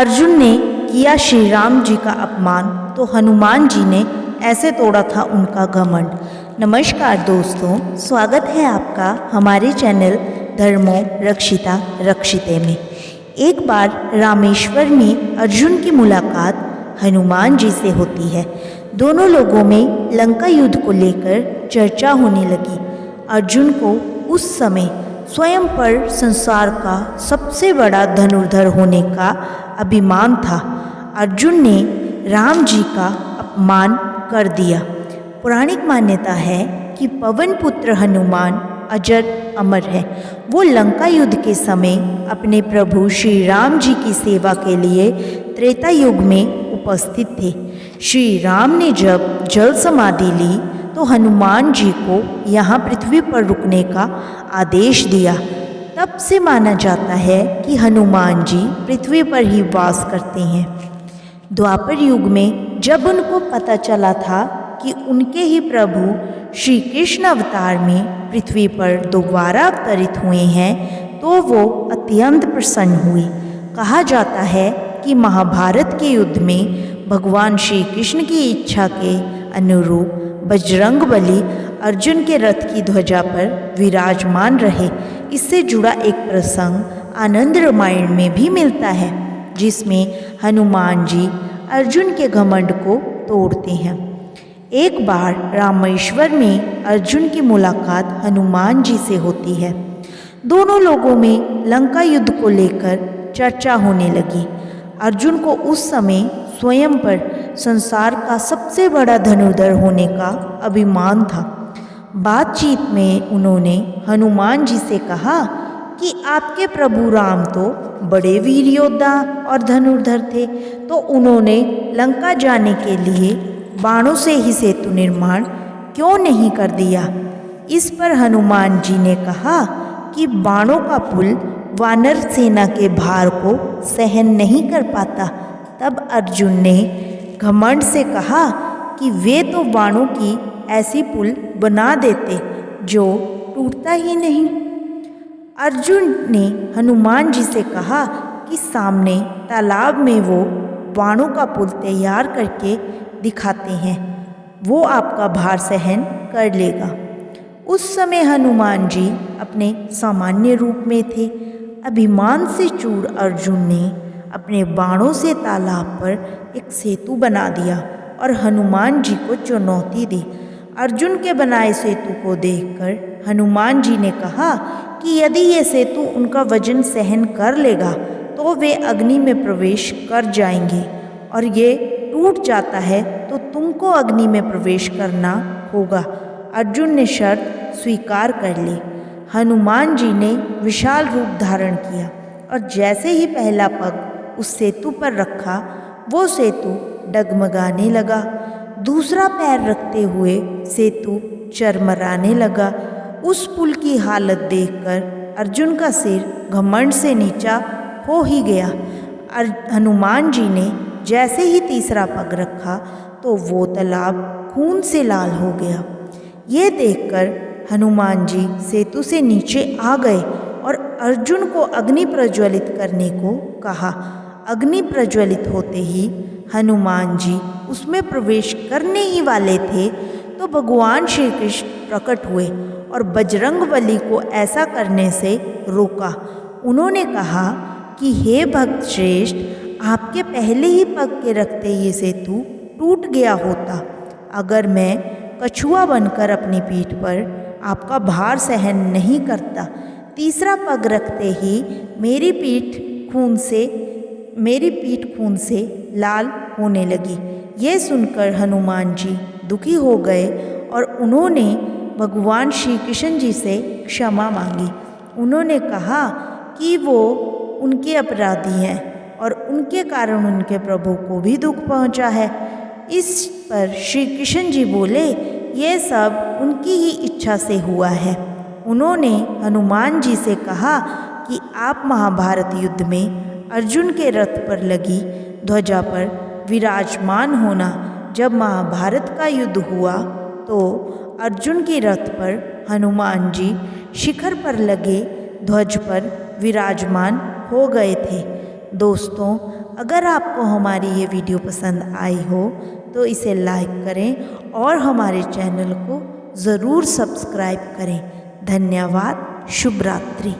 अर्जुन ने किया श्री राम जी का अपमान तो हनुमान जी ने ऐसे तोड़ा था उनका घमंड। नमस्कार दोस्तों, स्वागत है आपका हमारे चैनल धर्मो रक्षिता रक्षिते में। एक बार रामेश्वर में अर्जुन की मुलाकात हनुमान जी से होती है। दोनों लोगों में लंका युद्ध को लेकर चर्चा होने लगी। अर्जुन को उस समय स्वयं पर संसार का सबसे बड़ा धनुर्धर होने का अभिमान था। अर्जुन ने राम जी का अपमान कर दिया। पौराणिक मान्यता है कि पवन पुत्र हनुमान अजर अमर है। वो लंका युद्ध के समय अपने प्रभु श्री राम जी की सेवा के लिए त्रेता युग में उपस्थित थे। श्री राम ने जब जल समाधि ली तो हनुमान जी को यहाँ पृथ्वी पर रुकने का आदेश दिया। तब से माना जाता है कि हनुमान जी पृथ्वी पर ही वास करते हैं। द्वापर युग में जब उनको पता चला था कि उनके ही प्रभु श्री कृष्ण अवतार में पृथ्वी पर दोबारा अवतरित हुए हैं तो वो अत्यंत प्रसन्न हुए। कहा जाता है कि महाभारत के युद्ध में भगवान श्री कृष्ण की इच्छा के अनुरूप बजरंगबली अर्जुन के रथ की ध्वजा पर विराजमान रहे। इससे जुड़ा एक प्रसंग आनंद रामायण में भी मिलता है, जिसमें हनुमान जी अर्जुन के घमंड को तोड़ते हैं। एक बार रामेश्वर में अर्जुन की मुलाकात हनुमान जी से होती है। दोनों लोगों में लंका युद्ध को लेकर चर्चा होने लगी। अर्जुन को उस समय स्वयं पर संसार का सबसे बड़ा धनुर्धर होने का अभिमान था। बातचीत में उन्होंने हनुमान जी से कहा कि आपके प्रभु राम तो बड़े वीर योद्धा और धनुर्धर थे, तो उन्होंने लंका जाने के लिए बाणों से ही सेतु निर्माण क्यों नहीं कर दिया। इस पर हनुमान जी ने कहा कि बाणों का पुल वानर सेना के भार को सहन नहीं कर पाता। तब अर्जुन ने घमंड से कहा कि वे तो बाणों की ऐसी पुल बना देते जो टूटता ही नहीं। अर्जुन ने हनुमान जी से कहा कि सामने तालाब में वो बाणों का पुल तैयार करके दिखाते हैं, वो आपका भार सहन कर लेगा। उस समय हनुमान जी अपने सामान्य रूप में थे। अभिमान से चूर अर्जुन ने अपने बाणों से तालाब पर एक सेतु बना दिया और हनुमान जी को चुनौती दी। अर्जुन के बनाए सेतु को देखकर हनुमान जी ने कहा कि यदि ये सेतु उनका वजन सहन कर लेगा तो वे अग्नि में प्रवेश कर जाएंगे, और ये टूट जाता है तो तुमको अग्नि में प्रवेश करना होगा। अर्जुन ने शर्त स्वीकार कर ली। हनुमान जी ने विशाल रूप धारण किया और जैसे ही पहला पग उस सेतु पर रखा, वो सेतु डगमगाने लगा। दूसरा पैर रखते हुए सेतु चरमराने लगा। उस पुल की हालत देखकर अर्जुन का सिर घमंड से नीचा हो ही गया। हनुमान जी ने जैसे ही तीसरा पग रखा तो वो तालाब खून से लाल हो गया। ये देखकर हनुमान जी सेतु से नीचे आ गए और अर्जुन को अग्नि प्रज्वलित करने को कहा। अग्नि प्रज्वलित होते ही हनुमान जी उसमें प्रवेश करने ही वाले थे तो भगवान श्री कृष्ण प्रकट हुए और बजरंगबली को ऐसा करने से रोका। उन्होंने कहा कि हे भक्त श्रेष्ठ, आपके पहले ही पग के रखते ये सेतु टूट गया होता। अगर मैं कछुआ बनकर अपनी पीठ पर आपका भार सहन नहीं करता, तीसरा पग रखते ही मेरी पीठ खून से लाल होने लगी। ये सुनकर हनुमान जी दुखी हो गए और उन्होंने भगवान श्री कृष्ण जी से क्षमा मांगी। उन्होंने कहा कि वो उनके अपराधी हैं और उनके कारण उनके प्रभु को भी दुख पहुंचा है। इस पर श्री कृष्ण जी बोले, ये सब उनकी ही इच्छा से हुआ है। उन्होंने हनुमान जी से कहा कि आप महाभारत युद्ध में अर्जुन के रथ पर लगी ध्वजा पर विराजमान होना। जब महाभारत का युद्ध हुआ तो अर्जुन के रथ पर हनुमान जी शिखर पर लगे ध्वज पर विराजमान हो गए थे। दोस्तों, अगर आपको हमारी ये वीडियो पसंद आई हो तो इसे लाइक करें और हमारे चैनल को ज़रूर सब्सक्राइब करें। धन्यवाद। शुभ रात्रि।